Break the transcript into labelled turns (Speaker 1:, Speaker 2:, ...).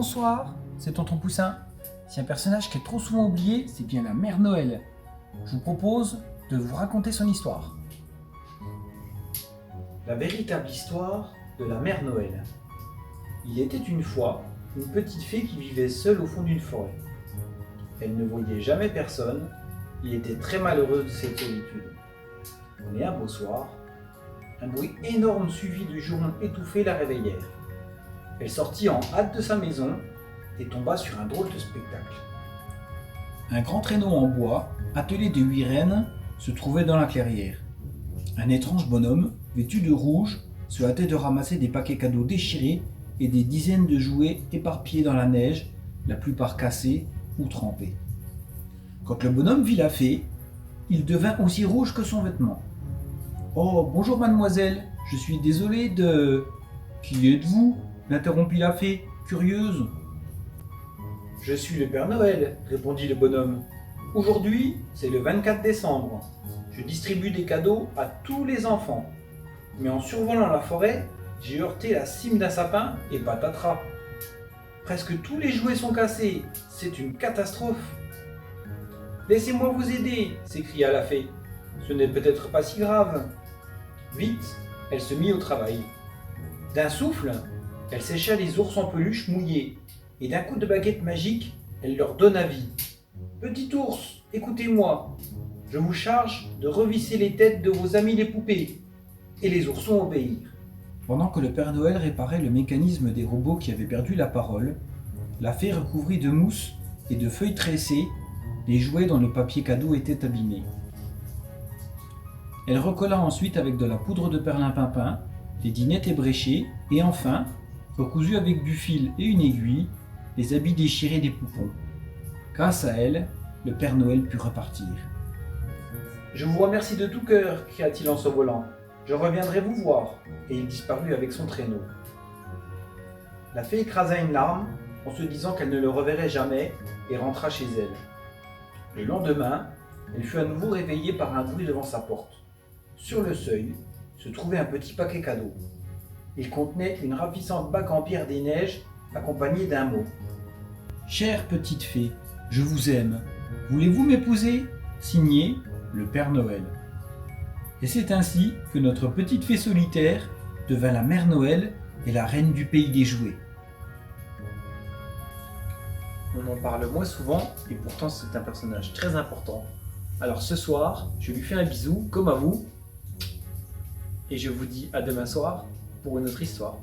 Speaker 1: Bonsoir, c'est Tonton Poussin. Si un personnage qui est trop souvent oublié, c'est bien la Mère Noël. Je vous propose de vous raconter son histoire.
Speaker 2: La véritable histoire de la Mère Noël. Il était une fois une petite fée qui vivait seule au fond d'une forêt. Elle ne voyait jamais personne et était très malheureuse de cette solitude. Mais un beau soir, un bruit énorme suivi de jurons étouffés la réveillèrent. Elle sortit en hâte de sa maison et tomba sur un drôle de spectacle.
Speaker 1: Un grand traîneau en bois, attelé de 8 rennes, se trouvait dans la clairière. Un étrange bonhomme, vêtu de rouge, se hâtait de ramasser des paquets cadeaux déchirés et des dizaines de jouets éparpillés dans la neige, la plupart cassés ou trempés. Quand le bonhomme vit la fée, il devint aussi rouge que son vêtement. « Oh, bonjour mademoiselle, je suis désolé de... »« Qui êtes-vous » l'interrompit la fée, curieuse.
Speaker 2: « Je suis le Père Noël, » répondit le bonhomme. « Aujourd'hui, c'est le 24 décembre. Je distribue des cadeaux à tous les enfants. Mais en survolant la forêt, j'ai heurté la cime d'un sapin et patatras. Presque tous les jouets sont cassés, c'est une catastrophe. »« Laissez-moi vous aider, » s'écria la fée. « Ce n'est peut-être pas si grave. » Vite, elle se mit au travail. D'un souffle, elle sécha les ours en peluche mouillés, et d'un coup de baguette magique, elle leur donna vie. « Petit ours, écoutez-moi. Je vous charge de revisser les têtes de vos amis les poupées. » Et les oursons obéirent.
Speaker 1: Pendant que le Père Noël réparait le mécanisme des robots qui avaient perdu la parole, la fée recouvrit de mousse et de feuilles tressées les jouets dont le papier cadeau était abîmé. Elle recolla ensuite avec de la poudre de perlimpinpin les dinettes ébréchées et enfin, recousu avec du fil et une aiguille, les habits déchirés des poupons. Grâce à elle, le Père Noël put repartir.
Speaker 2: « Je vous remercie de tout cœur, » cria-t-il en s'envolant. « Je reviendrai vous voir. » Et il disparut avec son traîneau. La fée écrasa une larme en se disant qu'elle ne le reverrait jamais et rentra chez elle. Le lendemain, elle fut à nouveau réveillée par un bruit devant sa porte. Sur le seuil se trouvait un petit paquet cadeau. Il contenait une ravissante bague en pierre des neiges accompagnée d'un mot.
Speaker 1: « Chère petite fée, je vous aime. Voulez-vous m'épouser ? Signé le Père Noël. » Et c'est ainsi que notre petite fée solitaire devint la Mère Noël et la reine du pays des jouets.
Speaker 2: On en parle moins souvent et pourtant c'est un personnage très important. Alors ce soir, je lui fais un bisou comme à vous et je vous dis à demain soir pour une autre histoire.